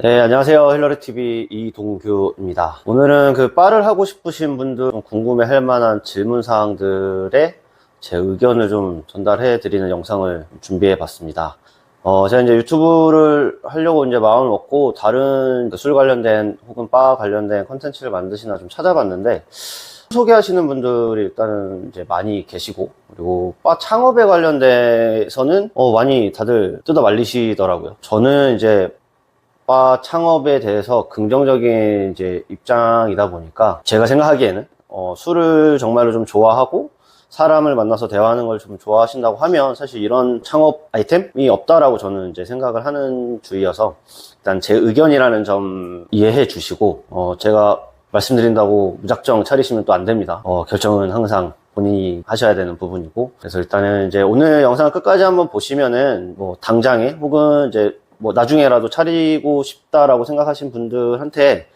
네, 안녕하세요. 힐러리TV 이동규입니다. 오늘은 그 바를 하고 싶으신 분들 좀 궁금해 할 만한 질문 사항들에 제 의견을 좀 전달해 드리는 영상을 준비해 봤습니다. 제가 이제 유튜브를 하려고 이제 마음을 먹고 다른 술 관련된 혹은 바 관련된 컨텐츠를 만드시나 좀 찾아봤는데 소개하시는 분들이 일단은 이제 많이 계시고, 그리고 바 창업에 관련돼서는 많이 다들 뜯어 말리시더라고요. 저는 이제 바 창업에 대해서 긍정적인 이제 입장이다 보니까 제가 생각하기에는 술을 정말로 좀 좋아하고 사람을 만나서 대화하는 걸 좀 좋아하신다고 하면 사실 이런 창업 아이템이 없다라고 저는 이제 생각을 하는 주의여서 일단 제 의견이라는 점 이해해 주시고 제가 말씀드린다고 무작정 차리시면 또 안 됩니다. 결정은 항상 본인이 하셔야 되는 부분이고, 그래서 일단은 이제 오늘 영상 끝까지 한번 보시면은 뭐 당장에 혹은 이제 뭐 나중에라도 차리고 싶다라고 생각하신 분들한테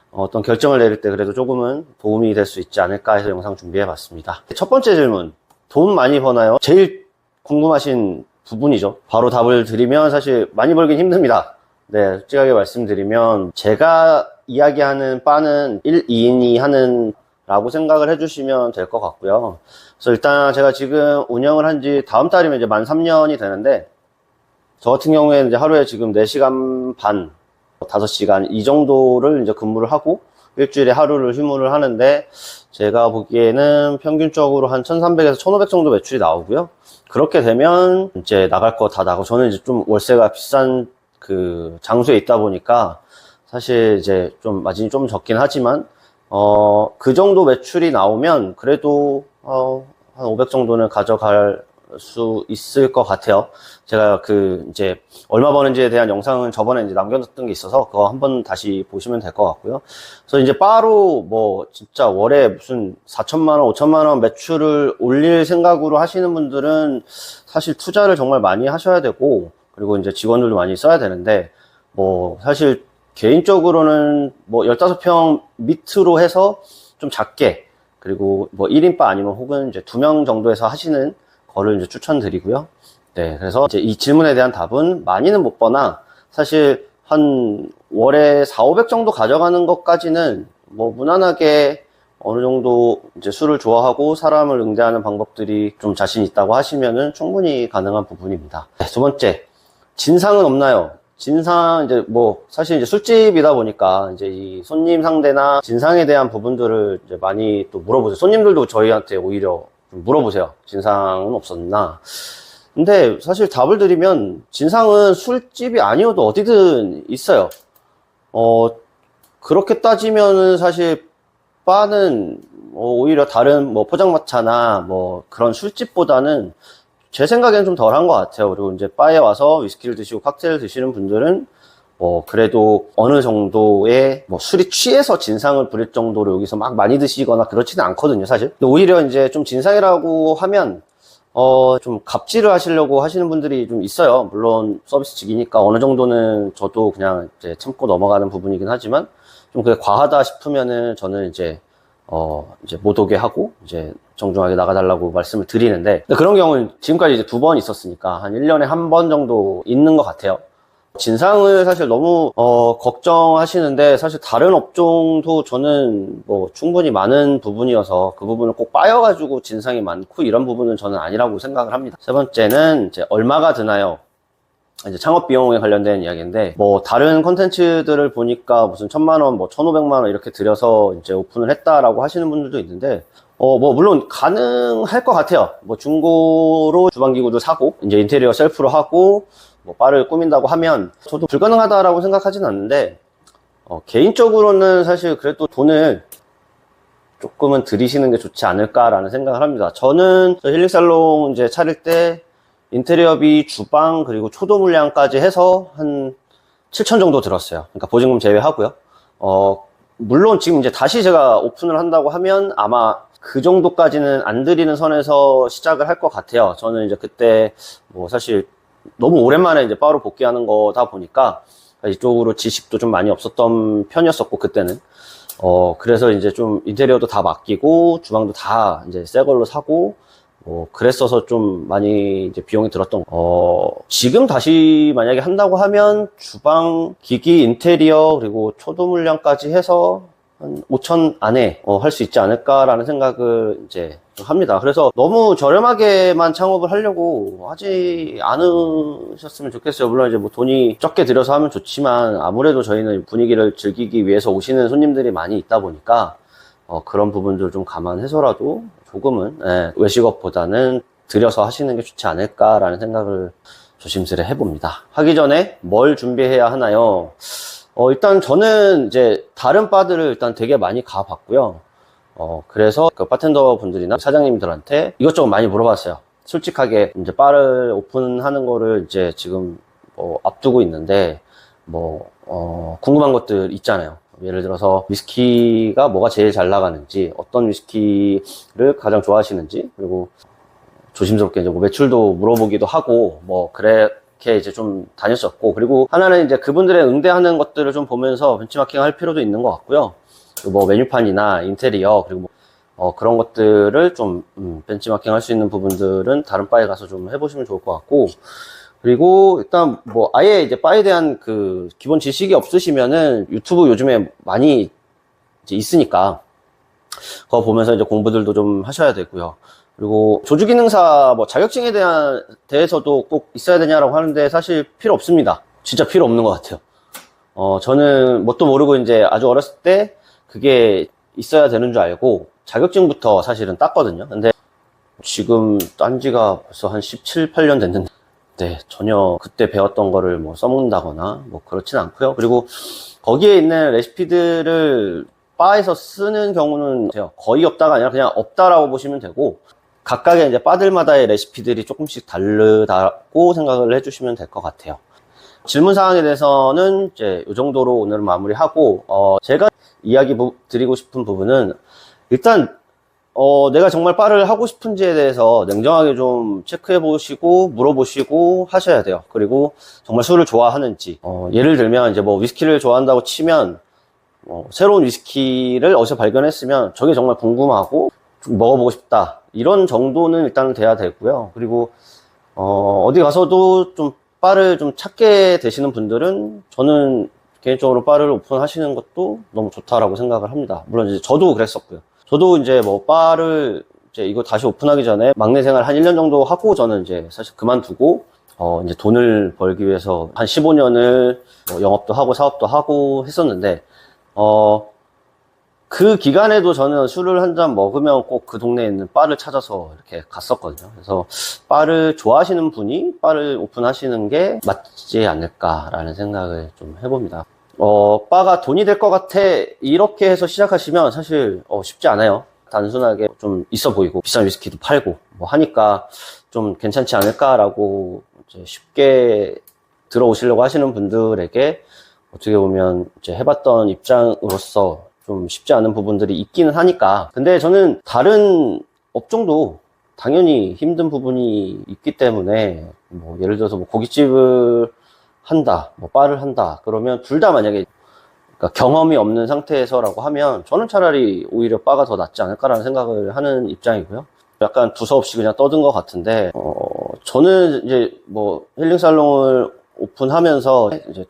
어떤 결정을 내릴 때 그래도 조금은 도움이 될 수 있지 않을까 해서 영상 준비해 봤습니다. 첫 번째 질문, 돈 많이 버나요? 제일 궁금하신 부분이죠. 바로 답을 드리면 사실 많이 벌긴 힘듭니다. 네, 솔직하게 말씀드리면 제가 이야기하는 바는 1, 2인이 하는 라고 생각을 해주시면 될 것 같고요. 그래서 일단 제가 지금 운영을 한 지 다음 달이면 이제 만 3년이 되는데, 저 같은 경우에는 이제 하루에 지금 4시간 반, 5시간 이 정도를 이제 근무를 하고 일주일에 하루를 휴무를 하는데, 제가 보기에는 평균적으로 한 1300에서 1500 정도 매출이 나오고요. 그렇게 되면 이제 나갈 거 다 나가고, 저는 이제 좀 월세가 비싼 그 장소에 있다 보니까 사실 이제 좀 마진이 좀 적긴 하지만 그 정도 매출이 나오면 그래도 한 500 정도는 가져갈 수 있을 것 같아요. 제가 그 이제 얼마 버는지에 대한 영상은 저번에 이제 남겨놨던 게 있어서 그거 한번 다시 보시면 될 것 같고요. 그래서 이제 바로 뭐 진짜 월에 무슨 4천만 원, 5천만 원 매출을 올릴 생각으로 하시는 분들은 사실 투자를 정말 많이 하셔야 되고, 그리고 이제 직원들도 많이 써야 되는데, 뭐 사실 개인적으로는 뭐 15평 밑으로 해서 좀 작게, 그리고 뭐 1인바 아니면 혹은 이제 2명 정도에서 하시는 거를 이제 추천드리고요. 네, 그래서 이제 이 질문에 대한 답은 많이는 못 버나 사실 한 월에 4, 500 정도 가져가는 것까지는 뭐 무난하게 어느 정도 이제 술을 좋아하고 사람을 응대하는 방법들이 좀 자신 있다고 하시면은 충분히 가능한 부분입니다. 네, 두 번째, 진상은 없나요? 진상, 이제 뭐, 사실 이제 술집이다 보니까 이제 이 손님 상대나 진상에 대한 부분들을 이제 많이 또 물어보세요. 손님들도 저희한테 오히려 좀 물어보세요. 진상은 없었나? 근데 사실 답을 드리면 진상은 술집이 아니어도 어디든 있어요. 그렇게 따지면은 사실 바는 오히려 다른 뭐 포장마차나 뭐 그런 술집보다는 제 생각에는 좀 덜한 것 같아요. 그리고 이제 바에 와서 위스키를 드시고 칵테일을 드시는 분들은 그래도 어느 정도의 뭐 술이 취해서 진상을 부릴 정도로 여기서 막 많이 드시거나 그렇지는 않거든요, 사실. 근데 오히려 이제 좀 진상이라고 하면 좀 갑질을 하시려고 하시는 분들이 좀 있어요. 물론 서비스 직이니까 어느 정도는 저도 그냥 이제 참고 넘어가는 부분이긴 하지만, 좀 그게 과하다 싶으면은 저는 이제 못 오게 하고 이제 정중하게 나가달라고 말씀을 드리는데, 그런 경우는 지금까지 이제 2번 있었으니까 한 1년에 1번 정도 있는 것 같아요. 진상을 사실 너무 걱정하시는데, 사실 다른 업종도 저는 뭐 충분히 많은 부분이어서 그 부분을 꼭 빠여가지고 진상이 많고 이런 부분은 저는 아니라고 생각을 합니다. 세 번째는 이제 얼마가 드나요? 이제 창업 비용에 관련된 이야기인데, 뭐 다른 콘텐츠들을 보니까 무슨 1000만 원, 뭐 1500만 원 이렇게 들여서 이제 오픈을 했다라고 하시는 분들도 있는데, 뭐 물론 가능할 것 같아요. 뭐 중고로 주방기구도 사고 이제 인테리어 셀프로 하고 뭐 바를 꾸민다고 하면 저도 불가능하다라고 생각하진 않는데, 개인적으로는 사실 그래도 돈을 조금은 들이시는 게 좋지 않을까라는 생각을 합니다. 저는 힐링살롱 이제 차릴 때 인테리어비, 주방, 그리고 초도 물량까지 해서 한 7천 정도 들었어요. 그러니까 보증금 제외하고요. 물론 지금 이제 다시 제가 오픈을 한다고 하면 아마 그 정도까지는 안 들이는 선에서 시작을 할 것 같아요. 저는 이제 그때 뭐 사실 너무 오랜만에 이제 바로 복귀하는 거다 보니까 이쪽으로 지식도 좀 많이 없었던 편이었었고, 그때는. 그래서 이제 좀 인테리어도 다 맡기고 주방도 다 이제 새 걸로 사고 그랬어서 좀 많이 이제 비용이 들었던, 지금 다시 만약에 한다고 하면 주방, 기기, 인테리어, 그리고 초도 물량까지 해서 한 5천 안에 할 수 있지 않을까라는 생각을 이제 좀 합니다. 그래서 너무 저렴하게만 창업을 하려고 하지 않으셨으면 좋겠어요. 물론 이제 뭐 돈이 적게 들여서 하면 좋지만 아무래도 저희는 분위기를 즐기기 위해서 오시는 손님들이 많이 있다 보니까 그런 부분들 좀 감안해서라도 조금은 외식업보다는 들여서 하시는 게 좋지 않을까라는 생각을 조심스레 해봅니다. 하기 전에 뭘 준비해야 하나요? 일단 저는 이제 다른 바들을 일단 되게 많이 가봤고요. 그래서 그 바텐더 분들이나 사장님들한테 이것저것 많이 물어봤어요. 솔직하게 이제 바를 오픈하는 거를 이제 지금 앞두고 있는데 궁금한 것들 있잖아요. 예를 들어서 위스키가 뭐가 제일 잘 나가는지, 어떤 위스키를 가장 좋아하시는지, 그리고 조심스럽게 이제 매출도 물어보기도 하고, 그렇게 이제 좀 다녔었고, 그리고 하나는 이제 그분들의 응대하는 것들을 좀 보면서 벤치마킹 할 필요도 있는 것 같고요. 메뉴판이나 인테리어, 그리고 그런 것들을 좀 벤치마킹 할 수 있는 부분들은 다른 바에 가서 좀 해보시면 좋을 것 같고, 그리고 일단 아예 이제 바에 대한 그 기본 지식이 없으시면은 유튜브 요즘에 많이 이제 있으니까 그거 보면서 이제 공부들도 좀 하셔야 되고요. 그리고 조주기능사 자격증에 대해서도 꼭 있어야 되냐라고 하는데 사실 필요 없습니다. 진짜 필요 없는 것 같아요. 저는 뭣도 모르고 이제 아주 어렸을 때 그게 있어야 되는 줄 알고 자격증부터 사실은 땄거든요. 근데 지금 딴 지가 벌써 한 17, 8년 됐는데 전혀 그때 배웠던 거를 써먹는다거나 그렇진 않고요. 그리고 거기에 있는 레시피들을 바에서 쓰는 경우는 거의 없다가 아니라 그냥 없다라고 보시면 되고, 각각의 이제 바들마다의 레시피들이 조금씩 다르다고 생각을 해주시면 될 것 같아요. 질문 사항에 대해서는 이제 이 정도로 오늘은 마무리하고, 제가 이야기 드리고 싶은 부분은 일단 내가 정말 바를 하고 싶은지에 대해서 냉정하게 좀 체크해 보시고 물어보시고 하셔야 돼요. 그리고 정말 술을 좋아하는지, 예를 들면 이제 위스키를 좋아한다고 치면 새로운 위스키를 어디서 발견했으면 저게 정말 궁금하고 좀 먹어보고 싶다, 이런 정도는 일단은 돼야 되고요. 그리고 어디 가서도 좀 바를 좀 찾게 되시는 분들은 저는 개인적으로 바를 오픈하시는 것도 너무 좋다라고 생각을 합니다. 물론 이제 저도 그랬었고요. 저도 이제 바를 이제 이거 다시 오픈하기 전에 막내 생활 한 1년 정도 하고 저는 이제 사실 그만두고 이제 돈을 벌기 위해서 한 15년을 영업도 하고 사업도 하고 했었는데, 그 기간에도 저는 술을 한 잔 먹으면 꼭 그 동네에 있는 바를 찾아서 이렇게 갔었거든요. 그래서 바를 좋아하시는 분이 바를 오픈하시는 게 맞지 않을까라는 생각을 좀 해봅니다. 바가 돈이 될 것 같아, 이렇게 해서 시작하시면 사실 쉽지 않아요. 단순하게 좀 있어 보이고 비싼 위스키도 팔고 하니까 좀 괜찮지 않을까라고 이제 쉽게 들어오시려고 하시는 분들에게 어떻게 보면 이제 해봤던 입장으로서 좀 쉽지 않은 부분들이 있기는 하니까. 근데 저는 다른 업종도 당연히 힘든 부분이 있기 때문에 예를 들어서 고깃집을 한다, 바를 한다 그러면 둘 다 만약에 경험이 없는 상태에서라고 하면 저는 차라리 오히려 바가 더 낫지 않을까라는 생각을 하는 입장이고요. 약간 두서없이 그냥 떠든 것 같은데, 저는 이제 힐링 살롱을 오픈하면서 이제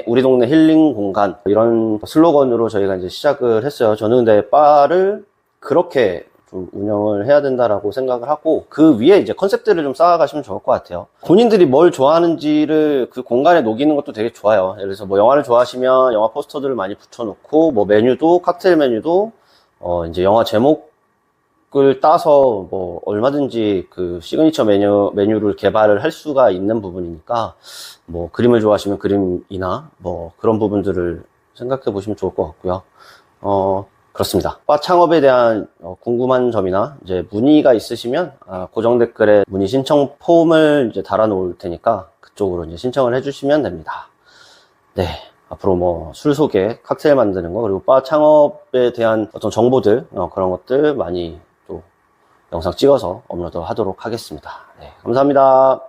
우리 동네 힐링 공간, 이런 슬로건으로 저희가 이제 시작을 했어요. 저는 근데 바를 그렇게 좀 운영을 해야 된다라고 생각을 하고, 그 위에 이제 컨셉들을 좀 쌓아가시면 좋을 것 같아요. 본인들이 뭘 좋아하는지를 그 공간에 녹이는 것도 되게 좋아요. 예를 들어서 영화를 좋아하시면 영화 포스터들을 많이 붙여놓고, 메뉴도, 칵테일 메뉴도 이제 영화 제목을 따서 얼마든지 그 시그니처 메뉴를 개발을 할 수가 있는 부분이니까, 그림을 좋아하시면 그림이나 그런 부분들을 생각해 보시면 좋을 것 같고요. 그렇습니다. 바 창업에 대한 궁금한 점이나 이제 문의가 있으시면 고정 댓글에 문의 신청 폼을 이제 달아 놓을 테니까 그쪽으로 이제 신청을 해주시면 됩니다. 네, 앞으로 술 소개, 칵테일 만드는 거, 그리고 바 창업에 대한 어떤 정보들, 그런 것들 많이 또 영상 찍어서 업로드 하도록 하겠습니다. 네, 감사합니다.